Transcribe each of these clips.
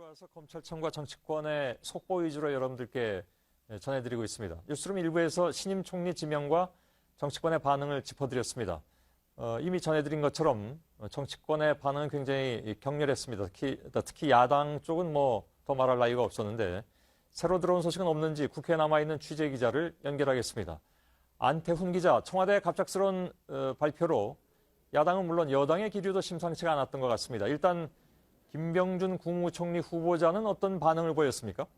들어와서 검찰청과 정치권의 속보 위주로 여러분들께 전해드리고 있습니다. 뉴스룸 1부에서 신임 총리 지명과 정치권의 반응을 짚어드렸습니다. 이미 전해드린 것처럼 정치권의 반응은 굉장히 격렬했습니다. 특히 야당 쪽은 더 말할 나위가 없었는데 새로 들어온 소식은 없는지 국회에 남아있는 취재기자를 연결하겠습니다. 안태훈 기자, 청와대의 갑작스러운 발표로 야당은 물론 여당의 기류도 심상치가 않았던 것 같습니다. 일단 김병준 국무총리 후보자는 어떤 반응을 보였습니까?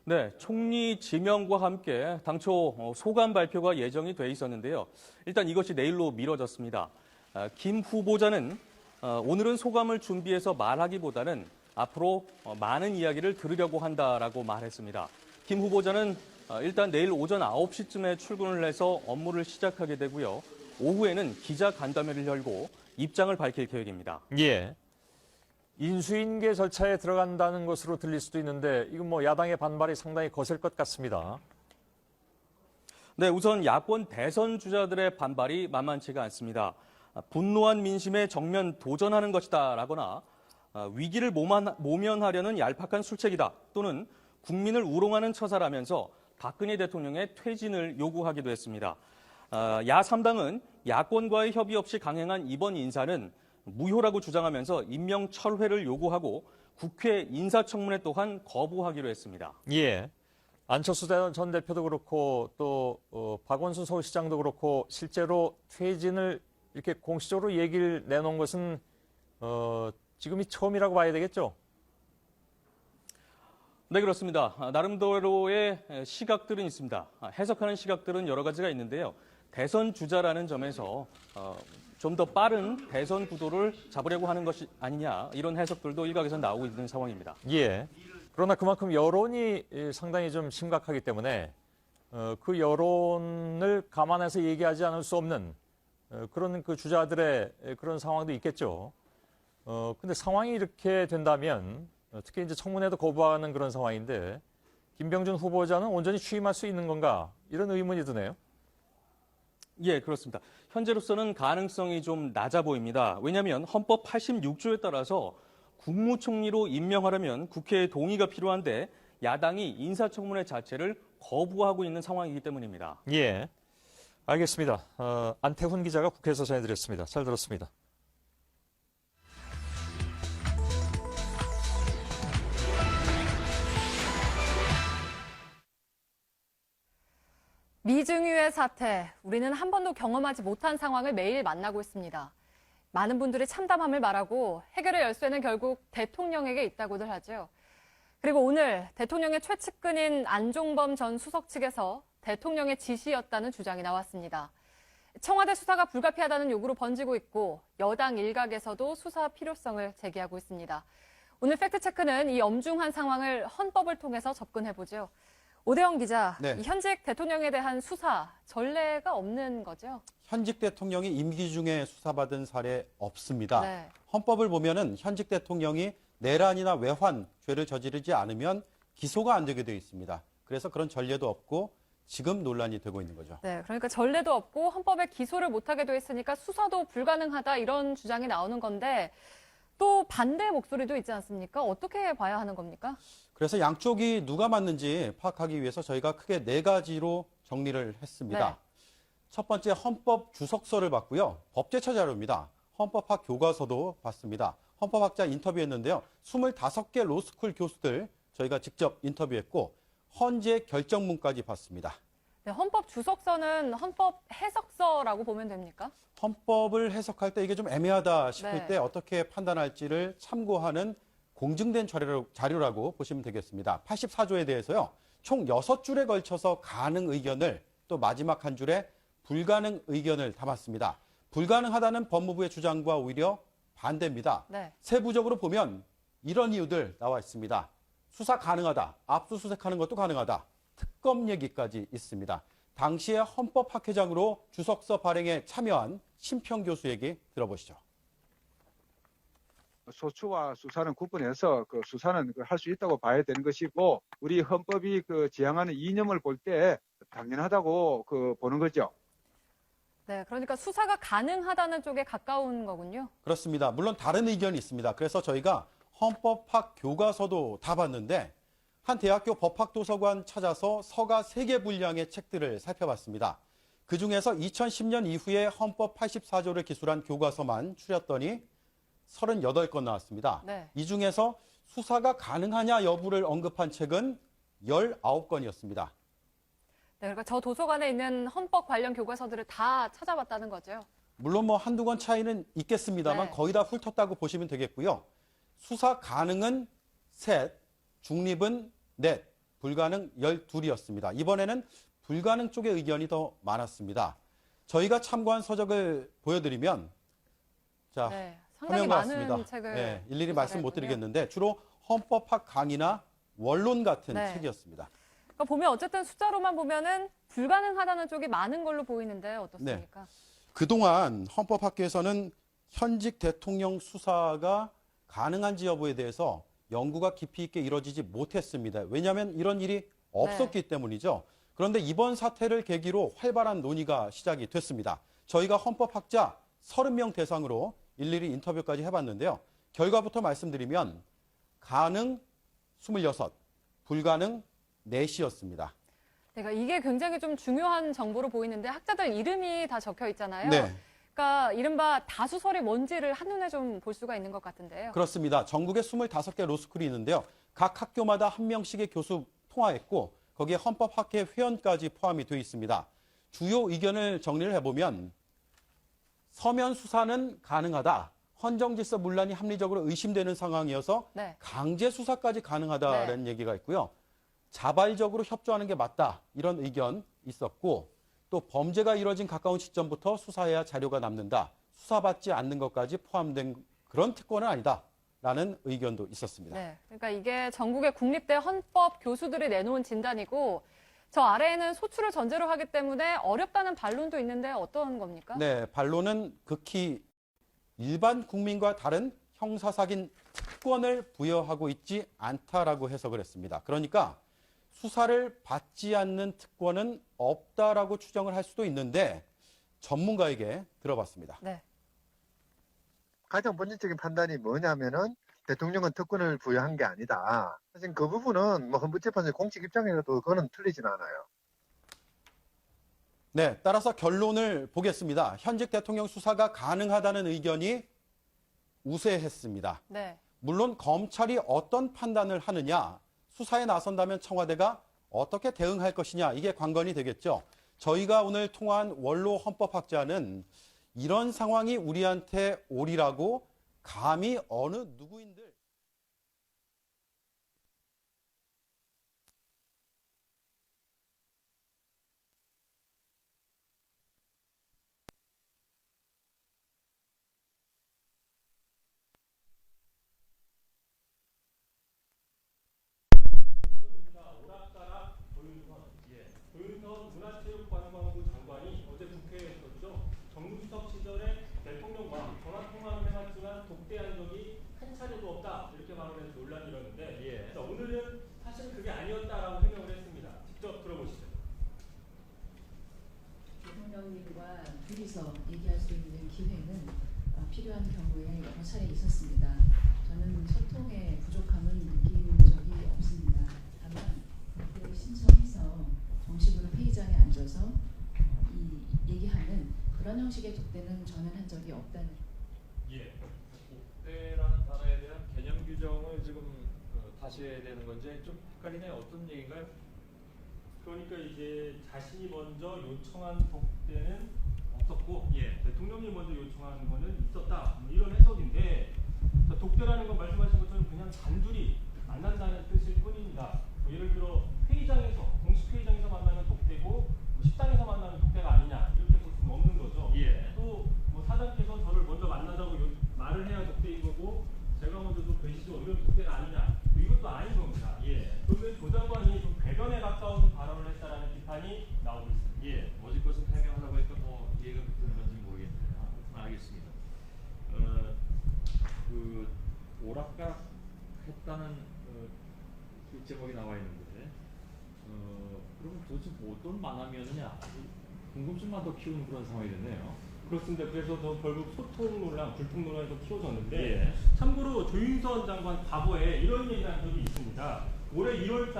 네, 총리 지명과 함께 당초 소감 발표가 예정이 돼 있었는데요. 일단 이것이 내일로 미뤄졌습니다. 김 후보자는 오늘은 소감을 준비해서 말하기보다는 앞으로 많은 이야기를 들으려고 한다라고 말했습니다. 김 후보자는 일단 내일 오전 9시쯤에 출근을 해서 업무를 시작하게 되고요. 오후에는 기자 간담회를 열고 입장을 밝힐 계획입니다. 예. 인수인계 절차에 들어간다는 것으로 들릴 수도 있는데 이건 야당의 반발이 상당히 거셀 것 같습니다. 네, 우선 야권 대선 주자들의 반발이 만만치가 않습니다. 분노한 민심에 정면 도전하는 것이다라거나 위기를 모면하려는 얄팍한 술책이다 또는 국민을 우롱하는 처사라면서 박근혜 대통령의 퇴진을 요구하기도 했습니다. 야3당은 야권과의 협의 없이 강행한 이번 인사는 무효라고 주장하면서 임명 철회를 요구하고 국회 인사청문회 또한 거부하기로 했습니다. 예. 안철수 전 대표도 그렇고 또 박원순 서울시장도 그렇고 실제로 퇴진을 이렇게 공식적으로 얘기를 내놓은 것은 지금이 처음이라고 봐야 되겠죠? 네, 그렇습니다. 나름대로의 시각들은 있습니다. 해석하는 시각들은 여러 가지가 있는데요. 대선 주자라는 점에서 좀 더 빠른 대선 구도를 잡으려고 하는 것이 아니냐 이런 해석들도 일각에서 나오고 있는 상황입니다. 예. 그러나 그만큼 여론이 상당히 좀 심각하기 때문에 그 여론을 감안해서 얘기하지 않을 수 없는 그런 그 주자들의 그런 상황도 있겠죠. 근데 상황이 이렇게 된다면 특히 이제 청문회도 거부하는 그런 상황인데 김병준 후보자는 온전히 취임할 수 있는 건가 이런 의문이 드네요. 예, 그렇습니다. 현재로서는 가능성이 좀 낮아 보입니다. 왜냐하면 헌법 86조에 따라서 국무총리로 임명하려면 국회의 동의가 필요한데 야당이 인사청문회 자체를 거부하고 있는 상황이기 때문입니다. 예, 알겠습니다. 안태훈 기자가 국회에서 전해드렸습니다. 잘 들었습니다. 미증유의 사태, 우리는 한 번도 경험하지 못한 상황을 매일 만나고 있습니다. 많은 분들이 참담함을 말하고 해결의 열쇠는 결국 대통령에게 있다고들 하죠. 그리고 오늘 대통령의 최측근인 안종범 전 수석 측에서 대통령의 지시였다는 주장이 나왔습니다. 청와대 수사가 불가피하다는 요구로 번지고 있고 여당 일각에서도 수사 필요성을 제기하고 있습니다. 오늘 팩트체크는 이 엄중한 상황을 헌법을 통해서 접근해보죠. 오대영 기자, 네. 현직 대통령에 대한 수사 전례가 없는 거죠? 현직 대통령이 임기 중에 수사받은 사례 없습니다. 네. 헌법을 보면은 현직 대통령이 내란이나 외환 죄를 저지르지 않으면 기소가 안 되게 되어 있습니다. 그래서 그런 전례도 없고 지금 논란이 되고 있는 거죠. 네, 그러니까 전례도 없고 헌법에 기소를 못하게 돼 있으니까 수사도 불가능하다 이런 주장이 나오는 건데 또 반대 목소리도 있지 않습니까? 어떻게 봐야 하는 겁니까? 그래서 양쪽이 누가 맞는지 파악하기 위해서 저희가 크게 4가지로 정리를 했습니다. 네. 첫 번째 헌법 주석서를 봤고요. 법제처 자료입니다. 헌법학 교과서도 봤습니다. 헌법학자 인터뷰했는데요. 25개 로스쿨 교수들 저희가 직접 인터뷰했고 헌재 결정문까지 봤습니다. 네, 헌법 주석서는 헌법 해석서라고 보면 됩니까? 헌법을 해석할 때 이게 좀 애매하다 싶을 네. 때 어떻게 판단할지를 참고하는 공증된 자료라고 보시면 되겠습니다. 84조에 대해서요. 총 6줄에 걸쳐서 가능 의견을 또 마지막 한 줄에 불가능 의견을 담았습니다. 불가능하다는 법무부의 주장과 오히려 반대입니다. 네. 세부적으로 보면 이런 이유들 나와 있습니다. 수사 가능하다, 압수수색하는 것도 가능하다, 특검 얘기까지 있습니다. 당시에 헌법학회장으로 주석서 발행에 참여한 심평 교수 얘기 들어보시죠. 소추와 수사는 구분해서 그 수사는 할 수 있다고 봐야 되는 것이고 우리 헌법이 지향하는 이념을 볼 때 당연하다고 보는 거죠. 네, 그러니까 수사가 가능하다는 쪽에 가까운 거군요. 그렇습니다. 물론 다른 의견이 있습니다. 그래서 저희가 헌법학 교과서도 다 봤는데 한 대학교 법학도서관 찾아서 서가 3개 분량의 책들을 살펴봤습니다. 그중에서 2010년 이후에 헌법 84조를 기술한 교과서만 추렸더니 38건 나왔습니다. 네. 이 중에서 수사가 가능하냐 여부를 언급한 책은 19건이었습니다. 네, 그러니까 저 도서관에 있는 헌법 관련 교과서들을 다 찾아봤다는 거죠. 물론 뭐 한두 권 차이는 있겠습니다만 네. 거의 다 훑었다고 보시면 되겠고요. 수사 가능은 3, 중립은 4, 불가능 12이었습니다. 이번에는 불가능 쪽의 의견이 더 많았습니다. 저희가 참고한 서적을 보여드리면 자, 네, 상당히 화면과 많은 같습니다. 책을 네, 일일이 말씀 못 조사했군요. 드리겠는데 주로 헌법학 강의나 원론 같은 네. 책이었습니다. 그러니까 보면 어쨌든 숫자로만 보면은 불가능하다는 쪽이 많은 걸로 보이는데 어떻습니까? 그동안 헌법학계에서는 현직 대통령 수사가 가능한지 여부에 대해서 연구가 깊이 있게 이루어지지 못했습니다. 왜냐하면 이런 일이 없었기 때문이죠. 그런데 이번 사태를 계기로 활발한 논의가 시작이 됐습니다. 저희가 헌법학자 30명 대상으로 일일이 인터뷰까지 해봤는데요. 결과부터 말씀드리면 가능 26, 불가능 4시였습니다. 그러니까 이게 굉장히 좀 중요한 정보로 보이는데 학자들 이름이 다 적혀 있잖아요. 네. 그러니까 이른바 다수설이 뭔지를 한눈에 좀 볼 수가 있는 것 같은데요. 그렇습니다. 전국에 25개 로스쿨이 있는데요. 각 학교마다 한 명씩의 교수 통화했고 거기에 헌법학회 회원까지 포함이 되어 있습니다. 주요 의견을 정리를 해보면 서면 수사는 가능하다. 헌정질서 문란이 합리적으로 의심되는 상황이어서 네. 강제 수사까지 가능하다라는 얘기가 있고요. 자발적으로 협조하는 게 맞다. 이런 의견 있었고 또 범죄가 이뤄진 가까운 시점부터 수사해야 자료가 남는다. 수사받지 않는 것까지 포함된 그런 특권은 아니다라는 의견도 있었습니다. 네. 그러니까 이게 전국의 국립대 헌법 교수들이 내놓은 진단이고 저 아래에는 소추를 전제로 하기 때문에 어렵다는 반론도 있는데 어떤 겁니까? 네, 반론은 극히 일반 국민과 다른 형사사긴 특권을 부여하고 있지 않다라고 해석을 했습니다. 그러니까 수사를 받지 않는 특권은 없다라고 추정을 할 수도 있는데 전문가에게 들어봤습니다. 네. 가장 본질적인 판단이 뭐냐면은 대통령은 특권을 부여한 게 아니다. 사실 그 부분은 뭐 헌법재판소의 공식 입장에서도 그거는 틀리진 않아요. 네, 따라서 결론을 보겠습니다. 현직 대통령 수사가 가능하다는 의견이 우세했습니다. 네. 물론 검찰이 어떤 판단을 하느냐, 수사에 나선다면 청와대가 어떻게 대응할 것이냐, 이게 관건이 되겠죠. 저희가 오늘 통화한 원로 헌법학자는 이런 상황이 우리한테 오리라고 감히 어느 누구인들 조윤선 문화체육관광부 장관이 어제 국회에 있었죠. 정무수석 시절에 대통령과 전화통화는 해봤지만 독대한 적이 한 차례도 없다 이렇게 말을 해서 논란이 일었는데 자, 오늘은 사실 그게 아니었다라고 해명을 했습니다. 직접 들어보시죠. 대통령님과 둘이서 얘기할 수 있는 기회는 필요한 경우에 여러 차례 있었습니다. 저는 소통에 부족함을 느낀 적이 없습니다. 다만 그때 신청해서 정식으로 회의장에 앉아서 얘기하는 그런 형식의 독대는 저는 한 적이 없다는. 예. 독대라는 단어에 대한 개념 규정을 지금 다시 해야 되는 건지 좀 헷갈리네요. 어떤 얘기인가요? 그러니까 이제 자신이 먼저 요청한 독대는 없었고 대통령이 먼저 요청한 거는 있었다. 뭐 이런 해석인데 독대라는 건 말씀하신 것처럼 그냥 단둘이 만난다는 뜻일 뿐입니다. 뭐 예를 들어 회의장에서 공식 회의장에서 만나는 독대고 뭐 식당에서 만나는 독대가 아니냐 이렇게 볼 수는 없는 거죠. 또 뭐 사장께서 저를 먼저 만나자고 말을 해야 독대인 거고 제가 먼저 좀 되시죠 이런 독대가 아니냐 이것도 아닌 겁니다. 그런데 조 장관이 좀 배변에 가까운 발언을 했다라는 비판이 나오고 있습니다. 뭐질 것을 해명하라고 하니까 뭐 이해가 붙는 건지 모르겠네요. 알겠습니다. 그 오락가락 했다는 그 제목이 나와 있는데 그러면 도대체 뭐 어떤 만남이었느냐 궁금증만 더 키우는 그런 상황이 됐네요. 그렇습니다. 그래서 더 결국 소통 논란, 불통 논란이 더 키워졌는데 예. 참고로 조윤선 장관 과거에 이런 얘기를 한 적이 있습니다. 올해 1월달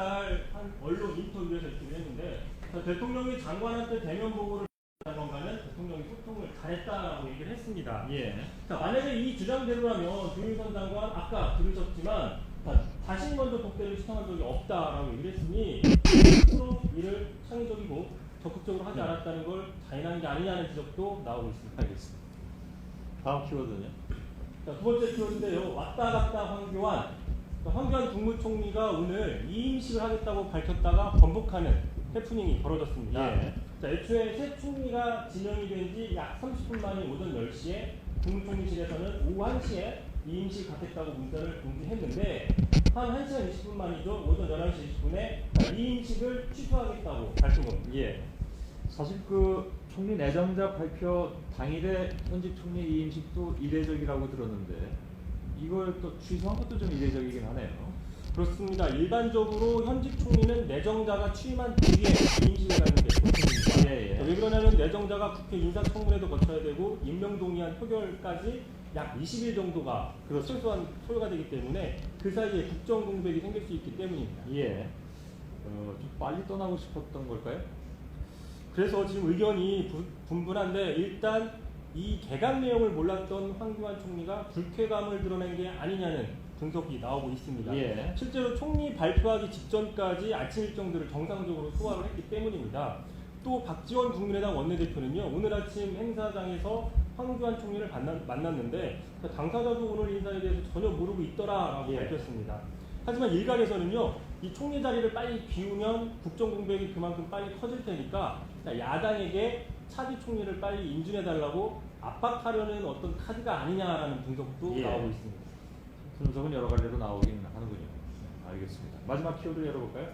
한 언론 인터뷰에서 이렇게 했는데 대통령이 장관한테 대면 보고를 장관과는 대통령이 소통을 잘했다라고 얘기를 했습니다. 예. 자, 만약에 이 주장대로라면 조윤선 장관 아까 들으셨지만 자신 먼저 독대를 시청한 적이 없다라고 얘기를 했으니 스스로 이를 창의적이고 적극적으로 하지 않았다는 걸 자인한 게 아니냐는 지적도 나오고 있습니다. 알겠습니다. 다음 키워드는요? 자, 두 번째 키워드인데요. 왔다 갔다 황교안. 황교안 국무총리가 오늘 이임식을 하겠다고 밝혔다가 번복하는 해프닝이 벌어졌습니다. 예. 자, 애초에 새 총리가 지명이 된 지 약 30분 만인 오전 10시에 국무총리실에서는 오후 1시에 이임식 갖겠다고 문자를 공지했는데 한 1시간 20분 만이죠. 오전 11시 20분에 이임식을 취소하겠다고 밝힌 겁니다. 예. 사실 그 총리 내정자 발표 당일에 현직 총리 이임식도 이례적이라고 들었는데 이걸 또 취소한 것도 좀 이례적이긴 하네요. 그렇습니다. 일반적으로 현직 총리는 내정자가 취임한 뒤에 이임식을 하는 게 보통입니다. 예, 예. 왜 그러냐면 내정자가 국회 인사청문회도 거쳐야 되고 임명동의안 표결까지 약 20일 정도가 최소한 소요가 되기 때문에 그 사이에 국정 공백이 생길 수 있기 때문입니다. 예. 좀 빨리 떠나고 싶었던 걸까요? 그래서 지금 의견이 분분한데 일단 이 개각 내용을 몰랐던 황교안 총리가 불쾌감을 드러낸 게 아니냐는 분석이 나오고 있습니다. 예. 실제로 총리 발표하기 직전까지 아침 일정들을 정상적으로 소화를 했기 때문입니다. 또 박지원 국민의당 원내대표는요, 오늘 아침 행사장에서 황교안 총리를 만났는데 당사자도 오늘 인사에 대해서 전혀 모르고 있더라라고 예. 밝혔습니다. 하지만 일각에서는요, 이 총리 자리를 빨리 비우면 국정 공백이 그만큼 빨리 커질 테니까 야당에게 차기 총리를 빨리 인준해달라고 압박하려는 어떤 카드가 아니냐라는 분석도 예. 나오고 있습니다. 분석은 여러 갈래로 나오긴 하는군요. 네, 알겠습니다. 마지막 키워드 열어볼까요?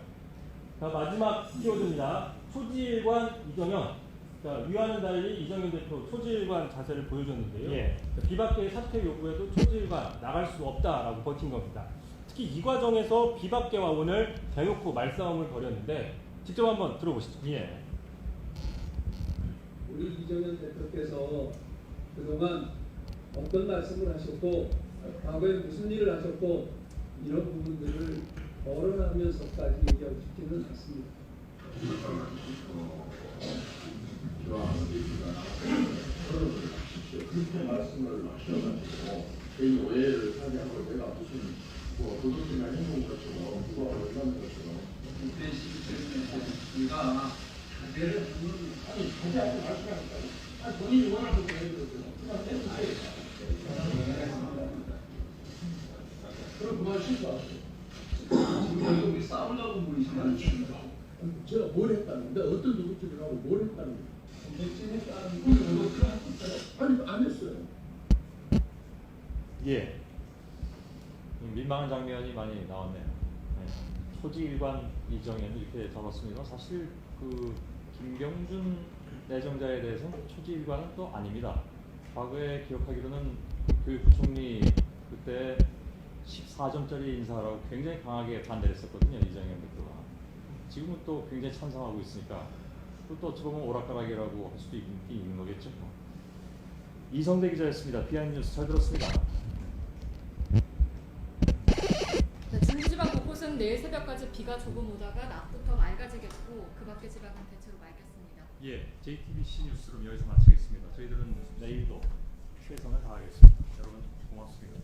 자, 마지막 키워드입니다. 초지일관 이정현. 자, 위와는 달리 이정현 대표 초지일관 자세를 보여줬는데요. 예. 비박계의 사퇴 요구에도 초지일관 나갈 수 없다라고 버틴 겁니다. 특히 이 과정에서 비박계와 오늘 대놓고 말싸움을 벌였는데 직접 한번 들어보시죠. 예. 우리 이정현 대표께서 그동안 어떤 말씀을 하셨고 과거에 무슨 일을 하셨고 이런 부분들을 거론하면서까지 얘기하고 싶지는 않습니다. 그렇게 말씀을 하셔가지고 개인 오해를 하게 하고 내가 무슨 도덕이나 행동 것처럼 누가 원하는 것처럼 그때 시기 때문에 우리가 자제를 하는 아니 자제하고 말씀하니까요. 아니 본인이 원하는 거 해드렸어요. 그냥 해주세요. 그럼 그만 실수하세요. 지금 여기 싸우려고 보이시면 제가 뭘 했다는데 어떤 누구들이라고 뭘 했다는데 아니 안 했어요. 예. 민망한 장면이 많이 나왔네요. 네. 초지일관 이정현 이렇게 적었습니다. 사실 그 김경준 내정자에 대해서는 초지일관은 또 아닙니다. 과거에 기억하기로는 그 부총리 그때 14점짜리 인사라고 굉장히 강하게 반대를 했었거든요. 이정현 대표가. 지금은 또 굉장히 찬성하고 있으니까 또 어찌 보면 오락가락이라고 할 수도 있는 거겠죠. 이성대 기자였습니다. 비하인드 뉴스 잘 들었습니다. 네, 중부지방 곳곳은 내일 새벽까지 비가 조금 오다가 낮부터 맑아지겠고 그 밖의 지방은 대체로 맑겠습니다. 예, JTBC 뉴스룸 여기서 마치겠습니다. 저희들은 내일도 최선을 다하겠습니다. 여러분 고맙습니다.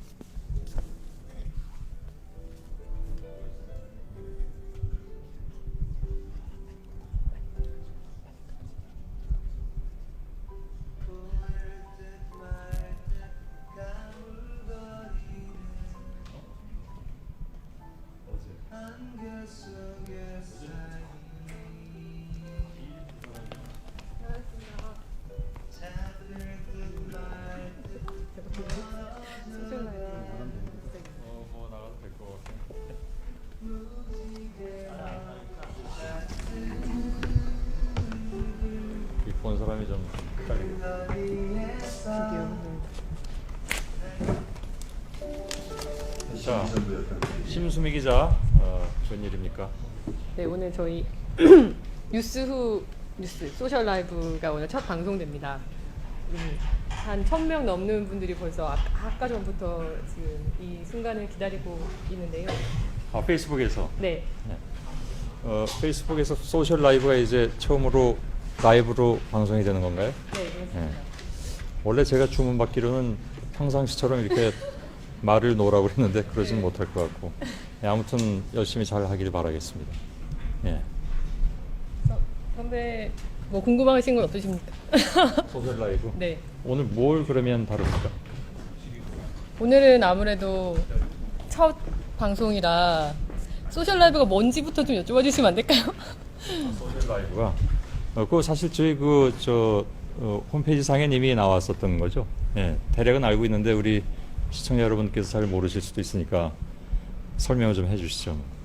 뭐 나가도 될 것 같아요. 본 사람이 좀 헷갈리고. 자, 심수미 기자, 좋은 일입니까? 네, 오늘 저희 뉴스 후 뉴스 소셜 라이브가 오늘 첫 방송됩니다. 한 1,000명 넘는 분들이 벌써 아까 전부터 지금 이 순간을 기다리고 있는데요. 아, 페이스북에서. 네. 페이스북에서 소셜 라이브가 이제 처음으로 라이브로 방송이 되는 건가요? 네, 그렇습니다. 네. 원래 제가 주문받기로는 평상시처럼 이렇게 말을 놓으라고 그랬는데 그러지는 못할 것 같고. 예, 아무튼 열심히 잘 하기를 바라겠습니다. 예. 선배 뭐 궁금하신 건 없으십니까? 소셜 라이브? 네. 오늘 뭘 그러면 다룹니까? 오늘은 아무래도 첫 방송이라 소셜 라이브가 뭔지부터 좀 여쭤봐 주시면 안 될까요? 소셜 라이브가 그거 사실 저희 홈페이지 상에 이미 나왔었던 거죠. 예, 대략은 알고 있는데 우리 시청자 여러분께서 잘 모르실 수도 있으니까 설명을 좀 해주시죠.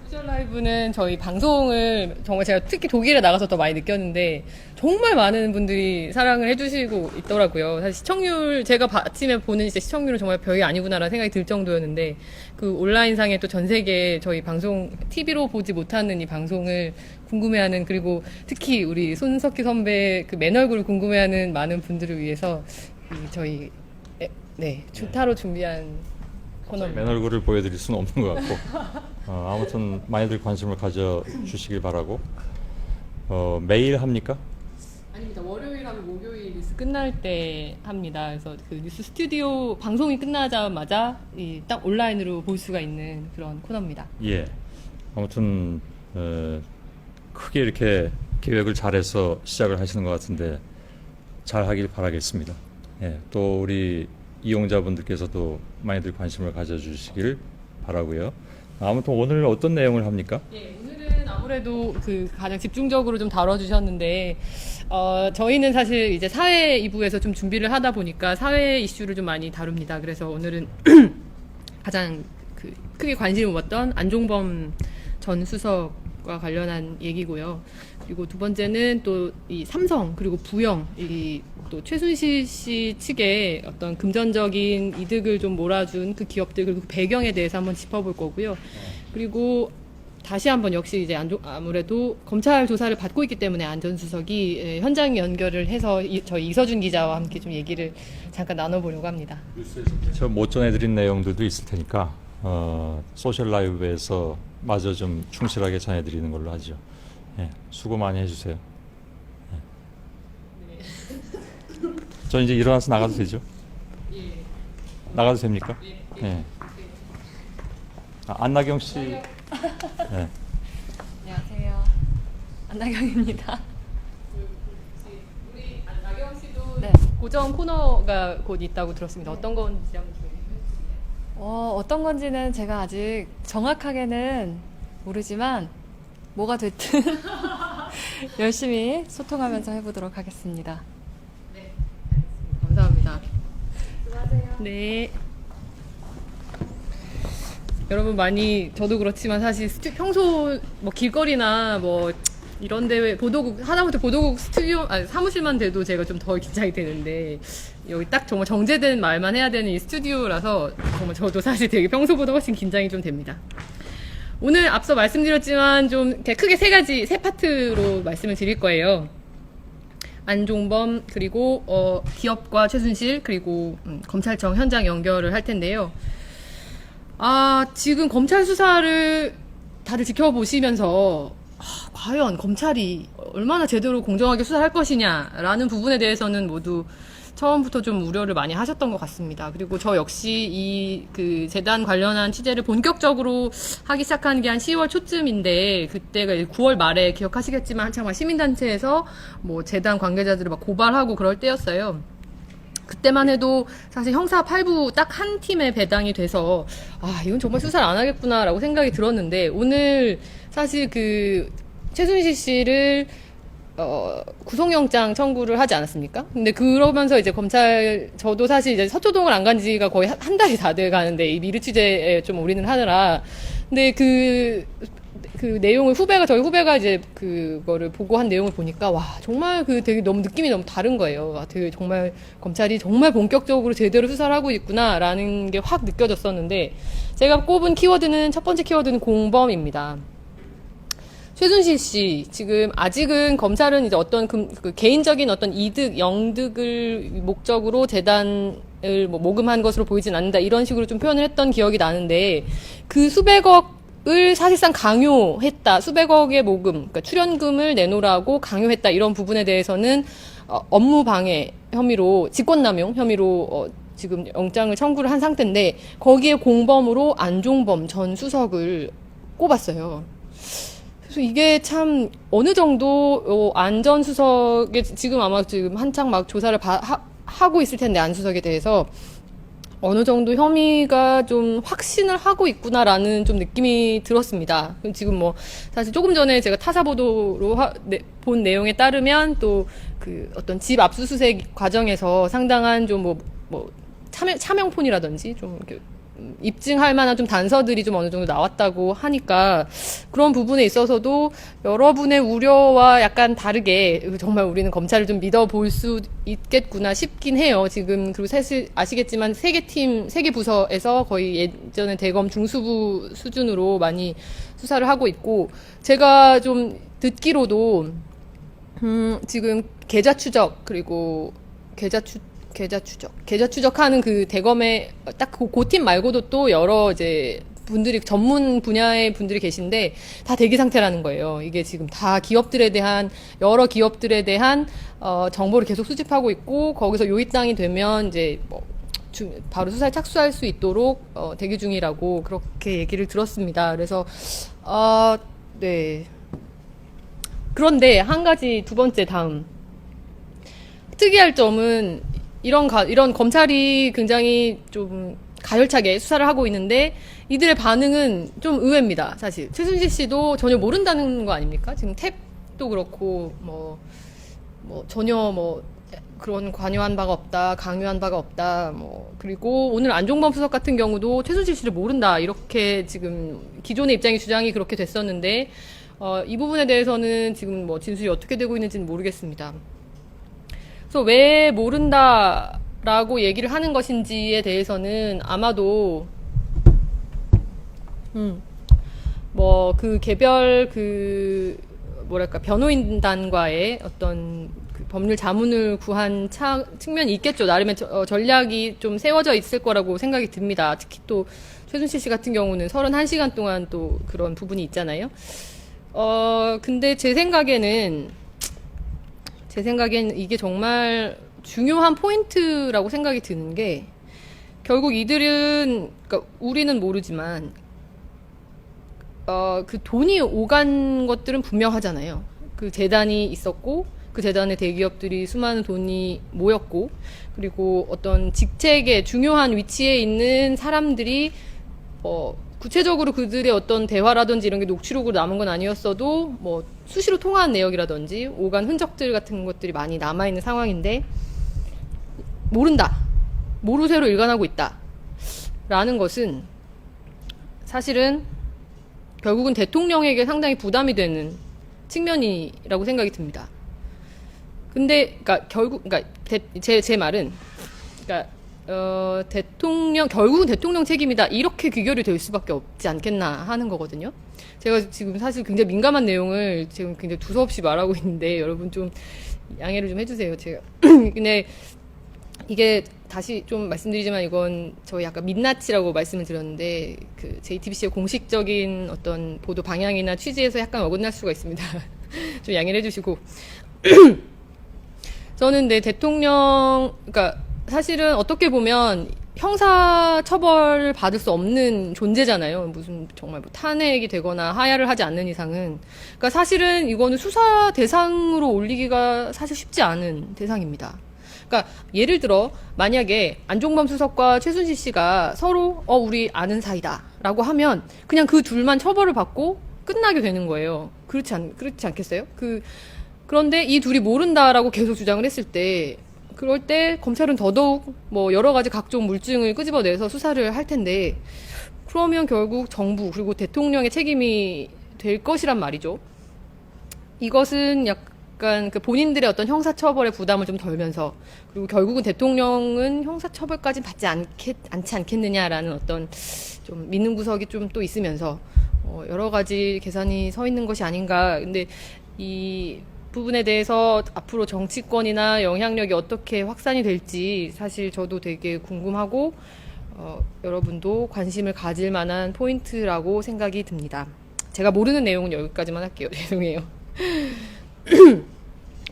소셜 라이브는 저희 방송을 정말 제가 특히 독일에 나가서 더 많이 느꼈는데 정말 많은 분들이 사랑을 해주시고 있더라고요. 사실 시청률 제가 아침에 보는 이제 시청률은 정말 별이 아니구나라는 생각이 들 정도였는데 그 온라인상에 또 전 세계 저희 방송 TV로 보지 못하는 이 방송을 궁금해하는 그리고 특히 우리 손석희 선배 그 맨 얼굴을 궁금해하는 많은 분들을 위해서 저희 주타로 준비한 코너입니다. 맨 얼굴을 보여드릴 수는 없는 것 같고 아무튼 많이들 관심을 가져주시길 바라고. 매일 합니까? 아닙니다. 월요일하고 목요일 뉴스 끝날 때 합니다. 그래서 그 뉴스 스튜디오 방송이 끝나자마자 딱 온라인으로 볼 수가 있는 그런 코너입니다. 예. 아무튼 크게 이렇게 계획을 잘해서 시작을 하시는 것 같은데 잘 하길 바라겠습니다. 예. 또 우리 이용자분들께서도 많이들 관심을 가져주시길 바라고요. 아무튼 오늘 어떤 내용을 합니까? 예, 오늘은 아무래도 그 가장 집중적으로 좀 다뤄주셨는데 저희는 사실 이제 사회 2부에서 좀 준비를 하다 보니까 사회 이슈를 좀 많이 다룹니다. 그래서 오늘은 가장 크게 관심을 모았던 안종범 전 수석과 관련한 얘기고요. 그리고 두 번째는 또 이 삼성 그리고 부영 또 최순실 씨 측에 어떤 금전적인 이득을 좀 몰아준 그 기업들 그리고 그 배경에 대해서 한번 짚어볼 거고요. 그리고 다시 한번 역시 이제 아무래도 검찰 조사를 받고 있기 때문에 안 전 수석이 현장 연결을 해서 저희 이서준 기자와 함께 좀 얘기를 잠깐 나눠보려고 합니다. 저 못 전해드린 내용들도 있을 테니까 소셜 라이브에서 마저 좀 충실하게 전해드리는 걸로 하죠. 예, 수고 많이 해주세요. 예. 저 이제 일어나서 나가도 되죠? 예. 나가도 됩니까? 예. 예. 안나경 씨. 네. 안녕하세요. 안나경입니다. 우리 나경 씨도 네. 고정 코너가 곧 있다고 들었습니다. 어떤 건지 한번 좀 해주세요. 어떤 건지는 제가 아직 정확하게는 모르지만 뭐가 됐든 열심히 소통하면서 해보도록 하겠습니다. 네, 알겠습니다. 감사합니다. 수고하세요. 네. 여러분 많이 저도 그렇지만 사실 평소 뭐 길거리나 뭐 이런데 하다못해 보도국 사무실만 돼도 제가 좀 더 긴장이 되는데 여기 딱 정말 정제된 말만 해야 되는 이 스튜디오라서 정말 저도 사실 되게 평소보다 훨씬 긴장이 좀 됩니다. 오늘 앞서 말씀드렸지만 좀 크게 세 파트로 말씀을 드릴 거예요. 안종범 그리고 기업과 최순실 그리고 검찰청 현장 연결을 할 텐데요. 지금 검찰 수사를 다들 지켜보시면서 과연 검찰이 얼마나 제대로 공정하게 수사할 것이냐라는 부분에 대해서는 모두 처음부터 좀 우려를 많이 하셨던 것 같습니다. 그리고 저 역시 그 재단 관련한 취재를 본격적으로 하기 시작한 게 한 10월 초쯤인데 그때가 9월 말에 기억하시겠지만 한창 시민단체에서 뭐 재단 관계자들을 막 고발하고 그럴 때였어요. 그때만 해도 사실 형사 8부 딱 한 팀에 배당이 돼서 이건 정말 수사를 안 하겠구나라고 생각이 들었는데 오늘 사실 그 최순실 씨를 구속영장 청구를 하지 않았습니까? 근데 그러면서 이제 검찰 저도 사실 이제 서초동을 안 간 지가 거의 한 달이 다 돼 가는데 이 미르 취재에 좀 올인을 하느라 근데 그 내용을 저희 후배가 이제 그거를 보고 한 내용을 보니까 정말 되게 너무 느낌이 너무 다른 거예요. 되게 정말 검찰이 정말 본격적으로 제대로 수사를 하고 있구나라는 게 확 느껴졌었는데 제가 꼽은 키워드는 첫 번째 키워드는 공범입니다. 최순실 씨 지금 아직은 검찰은 이제 어떤 그 개인적인 어떤 이득, 영득을 목적으로 재단을 뭐 모금한 것으로 보이진 않는다 이런 식으로 좀 표현을 했던 기억이 나는데 그 수백억을 사실상 강요했다, 수백억의 모금, 그러니까 출연금을 내놓으라고 강요했다 이런 부분에 대해서는 업무 방해 혐의로 직권남용 혐의로 지금 영장을 청구를 한 상태인데 거기에 공범으로 안종범 전 수석을 꼽았어요. 그래서 이게 참 어느 정도 안 전 수석에 지금 아마 지금 한창 막 조사를 하고 있을 텐데 안 수석에 대해서 어느 정도 혐의가 좀 확신을 하고 있구나라는 좀 느낌이 들었습니다. 지금 뭐 사실 조금 전에 제가 타사 보도로 본 내용에 따르면 또 그 어떤 집 압수수색 과정에서 상당한 좀 차명폰이라든지 좀 이렇게 입증할 만한 좀 단서들이 좀 어느 정도 나왔다고 하니까 그런 부분에 있어서도 여러분의 우려와 약간 다르게 정말 우리는 검찰을 좀 믿어볼 수 있겠구나 싶긴 해요. 지금 그리고 사실 아시겠지만 세 개 부서에서 거의 예전에 대검 중수부 수준으로 많이 수사를 하고 있고 제가 좀 듣기로도 지금 계좌 추적 그리고 계좌 추적하는 그 대검의 딱 그 팀 말고도 또 여러 이제 분들이 전문 분야의 분들이 계신데 다 대기 상태라는 거예요. 이게 지금 다 여러 기업들에 대한 정보를 계속 수집하고 있고 거기서 요입당이 되면 이제 바로 수사에 착수할 수 있도록 대기 중이라고 그렇게 얘기를 들었습니다. 그래서 네. 그런데 한 가지 두 번째 다음 특이할 점은 이런 검찰이 굉장히 좀 가열차게 수사를 하고 있는데 이들의 반응은 좀 의외입니다. 사실 최순실 씨도 전혀 모른다는 거 아닙니까? 지금 탭도 그렇고 전혀 그런 관여한 바가 없다, 강요한 바가 없다. 그리고 오늘 안종범 수석 같은 경우도 최순실 씨를 모른다 이렇게 지금 기존의 입장의 주장이 그렇게 됐었는데 이 부분에 대해서는 지금 진술이 어떻게 되고 있는지는 모르겠습니다. 그래서 왜 모른다라고 얘기를 하는 것인지에 대해서는 아마도 그 개별 변호인단과의 어떤 그 법률 자문을 구한 측면이 있겠죠. 나름의 전략이 좀 세워져 있을 거라고 생각이 듭니다. 특히 또 최순실 씨 같은 경우는 31시간 동안 또 그런 부분이 있잖아요. 근데 제 생각에는 이게 정말 중요한 포인트라고 생각이 드는 게 결국 이들은 그러니까 우리는 모르지만 그 돈이 오간 것들은 분명하잖아요. 그 재단이 있었고 그 재단의 대기업들이 수많은 돈이 모였고 그리고 어떤 직책에 중요한 위치에 있는 사람들이 구체적으로 그들의 어떤 대화라든지 이런 게 녹취록으로 남은 건 아니었어도 수시로 통화한 내역이라든지 오간 흔적들 같은 것들이 많이 남아있는 상황인데 모른다. 모르쇠로 일관하고 있다. 라는 것은 사실은 결국은 대통령에게 상당히 부담이 되는 측면이라고 생각이 듭니다. 근데 제 말은 결국은 대통령 책임이다. 이렇게 귀결이 될 수밖에 없지 않겠나 하는 거거든요. 제가 지금 사실 굉장히 민감한 내용을 지금 굉장히 두서없이 말하고 있는데 여러분 좀 양해를 좀 해주세요. 제가. 근데 이게 다시 좀 말씀드리지만 이건 저희 아까 민낯이라고 말씀을 드렸는데 그 JTBC의 공식적인 어떤 보도 방향이나 취지에서 약간 어긋날 수가 있습니다. 좀 양해를 해주시고. 저는 그러니까 사실은 어떻게 보면 형사 처벌을 받을 수 없는 존재잖아요. 무슨 정말 탄핵이 되거나 하야를 하지 않는 이상은. 그러니까 사실은 이거는 수사 대상으로 올리기가 사실 쉽지 않은 대상입니다. 그러니까 예를 들어 만약에 안종범 수석과 최순실 씨가 서로 우리 아는 사이다라고 하면 그냥 그 둘만 처벌을 받고 끝나게 되는 거예요. 그렇지 않겠어요? 그런데 이 둘이 모른다라고 계속 주장을 했을 때 그럴 때 검찰은 더더욱 여러 가지 각종 물증을 끄집어내서 수사를 할 텐데 그러면 결국 정부 그리고 대통령의 책임이 될 것이란 말이죠. 이것은 약간 본인들의 어떤 형사처벌의 부담을 좀 덜면서 그리고 결국은 대통령은 형사처벌까지 받지 않지 않겠느냐라는 어떤 좀 믿는 구석이 좀 또 있으면서 여러 가지 계산이 서 있는 것이 아닌가. 근데 이 부분에 대해서 앞으로 정치권이나 영향력이 어떻게 확산이 될지 사실 저도 되게 궁금하고 여러분도 관심을 가질 만한 포인트라고 생각이 듭니다. 제가 모르는 내용은 여기까지만 할게요. 죄송해요.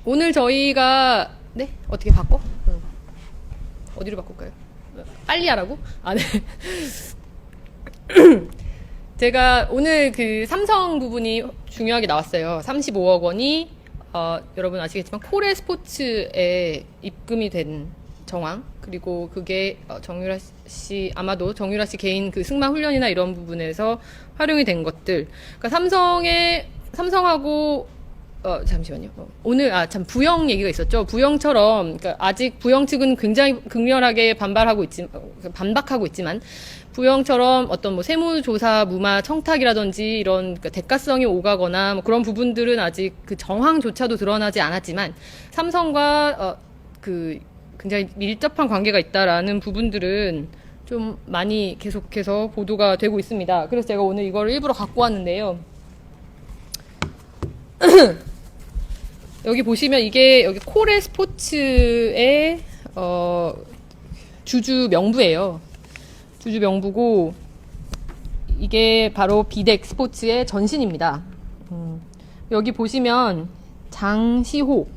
오늘 저희가 네? 어떻게 바꿔? 어디로 바꿀까요? 빨리 하라고? 아, 네. 제가 오늘 그 삼성 부분이 중요하게 나왔어요. 35억 원이 여러분 아시겠지만 코레 스포츠에 입금이 된 정황, 그리고 그게 정유라 씨, 아마도 정유라 씨 개인 그 승마 훈련이나 이런 부분에서 활용이 된 것들. 그러니까 삼성하고 잠시만요. 오늘 참 부영 얘기가 있었죠. 부영처럼, 그러니까 아직 부영 측은 굉장히 극렬하게 반박하고 있지만 부영처럼 어떤 뭐 세무조사 무마 청탁이라든지 이런 그러니까 대가성이 오가거나 뭐 그런 부분들은 아직 그 정황조차도 드러나지 않았지만 삼성과 그 굉장히 밀접한 관계가 있다라는 부분들은 좀 많이 계속해서 보도가 되고 있습니다. 그래서 제가 오늘 이거를 일부러 갖고 왔는데요. 여기 보시면 이게 여기 코레 스포츠의 주주 명부예요. 주주 명부고 이게 바로 비덱 스포츠의 전신입니다. 여기 보시면 장시호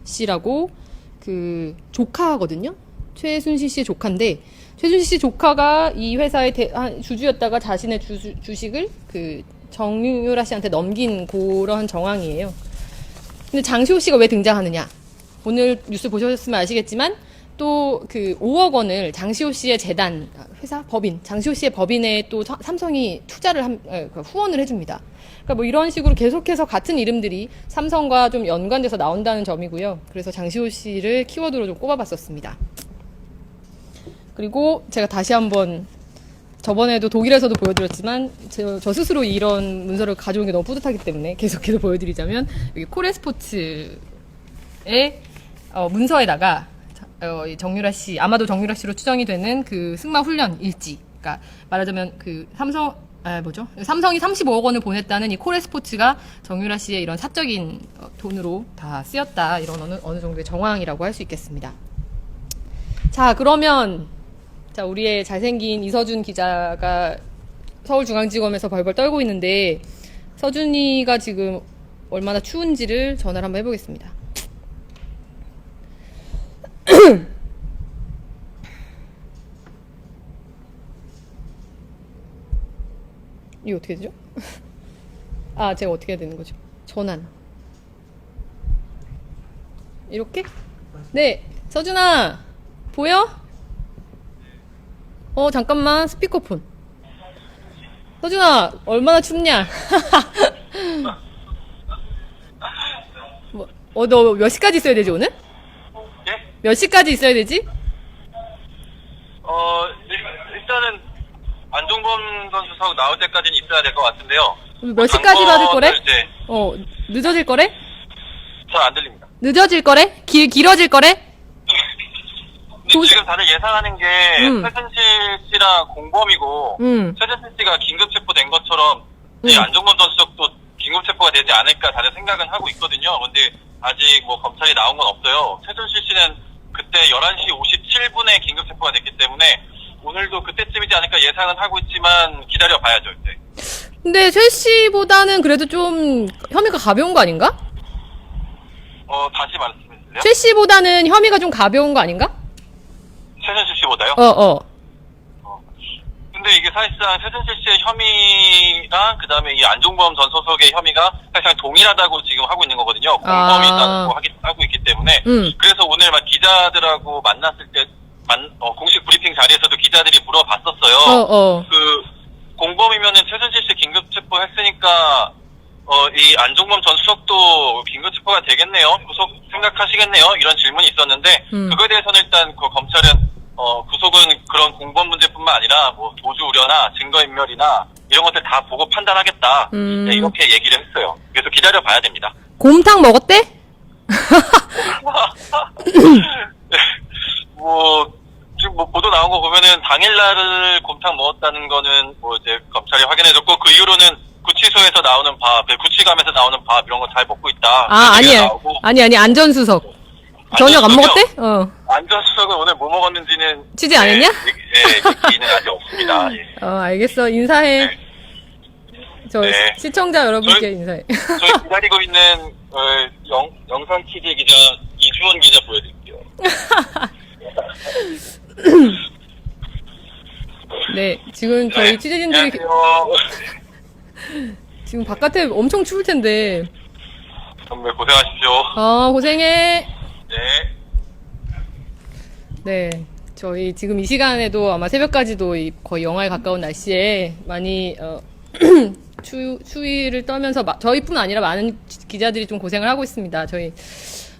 씨라고 그 조카거든요. 최순실 씨의 조카인데 최순실 씨 조카가 이 회사의 주주였다가 자신의 주식을 그 정유라 씨한테 넘긴 그런 정황이에요. 근데 장시호 씨가 왜 등장하느냐? 오늘 뉴스 보셨으면 아시겠지만 또 그 5억 원을 장시호 씨의 재단, 회사 법인, 장시호 씨의 법인에 또 삼성이 투자를 후원을 해줍니다. 그러니까 뭐 이런 식으로 계속해서 같은 이름들이 삼성과 좀 연관돼서 나온다는 점이고요. 그래서 장시호 씨를 키워드로 좀 꼽아봤었습니다. 그리고 제가 다시 한번 저번에도 독일에서도 보여드렸지만 저 스스로 이런 문서를 가져온 게 너무 뿌듯하기 때문에 계속해서 보여드리자면 여기 코레 스포츠의 문서에다가 정유라 씨, 아마도 정유라 씨로 추정이 되는 그 승마 훈련 일지, 그러니까 말하자면 그 삼성이 35억 원을 보냈다는 이 코레 스포츠가 정유라 씨의 이런 사적인 돈으로 다 쓰였다, 이런 어느 정도의 정황이라고 할 수 있겠습니다. 자, 그러면 우리의 잘생긴 이서준 기자가 서울중앙지검에서 벌벌 떨고 있는데 서준이가 지금 얼마나 추운지를 전화를 한번 해보겠습니다. 이거 어떻게 되죠? 제가 어떻게 해야 되는 거죠? 전환. 이렇게? 네, 서준아, 보여? 잠깐만, 스피커폰. 서준아, 얼마나 춥냐? 너 몇 시까지 있어야 되지, 오늘? 예? 몇 시까지 있어야 되지? 일단은 안종범 선수 사고 나올 때까지는 있어야 될 것 같은데요. 몇 시까지 받을 거래? 늦어질 거래? 잘 안 들립니다. 늦어질 거래? 길어질 거래? 근데 지금 다들 예상하는 게 최순실 씨랑 공범이고 최순실 씨가 긴급 체포된 것처럼 이 안종범 전 수석도 긴급 체포가 되지 않을까 다들 생각은 하고 있거든요. 근데 아직 뭐 검찰이 나온 건 없어요. 최순실 씨는 그때 11시 57분에 긴급 체포가 됐기 때문에 오늘도 그때쯤이지 않을까 예상은 하고 있지만 기다려 봐야죠, 이제. 근데 최 씨보다는 그래도 좀 혐의가 가벼운 거 아닌가? 다시 말씀해 주실래요? 최 씨보다는 혐의가 좀 가벼운 거 아닌가? 최순실 씨보다요? 근데 이게 사실상 최순실 씨의 혐의랑 그다음에 이 안종범 전 소속의 혐의가 사실상 동일하다고 지금 하고 있는 거거든요. 공범이라고 하고 있기 때문에. 그래서 오늘 막 기자들하고 만났을 때 공식 브리핑 자리에서도 기자들이 물어봤었어요. 그 공범이면은 최순실 씨 긴급 체포했으니까 이 안종범 전 수석도 긴급 체포가 되겠네요. 구속 생각하시겠네요. 이런 질문이 있었는데 그거에 대해서는 일단 그 검찰은 구속은 그런 공범 문제뿐만 아니라 뭐 도주 우려나 증거인멸이나 이런 것들 다 보고 판단하겠다. 네, 이렇게 얘기를 했어요. 그래서 기다려 봐야 됩니다. 곰탕 먹었대? 지금 뭐 보도 나온 거 보면은 당일날을 곰탕 먹었다는 거는 뭐 이제 검찰이 확인해줬고 그 이후로는 구치소에서 나오는 밥, 구치감에서 나오는 밥 이런 거 잘 먹고 있다. 아니에요. 아니 안전수석. 저녁 안 먹었대? 안전수석은 오늘 뭐 먹었는지는 취재 안 했냐? 얘기는 아직 없습니다. 예. 알겠어. 인사해. 네. 저 네. 시청자 여러분께 인사해. 저희 기다리고 있는 영상 취재 기자 이주원 기자 보여드릴게요. 네, 지금 저희 취재진들이 안녕하세요. 지금 바깥에 엄청 추울 텐데. 정말 고생하십시오. 고생해. 네. 네, 저희 지금 이 시간에도 아마 새벽까지도 거의 영하에 가까운 날씨에 많이 추위를 떨면서 저희뿐 아니라 많은 기자들이 좀 고생을 하고 있습니다. 저희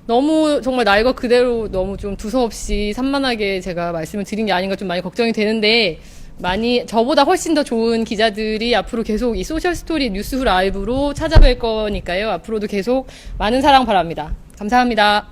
너무 정말 날 것 그대로 너무 좀 두서없이 산만하게 제가 말씀을 드린 게 아닌가 좀 많이 걱정이 되는데 많이 저보다 훨씬 더 좋은 기자들이 앞으로 계속 이 소셜스토리 뉴스 라이브로 찾아뵐 거니까요. 앞으로도 계속 많은 사랑 바랍니다. 감사합니다.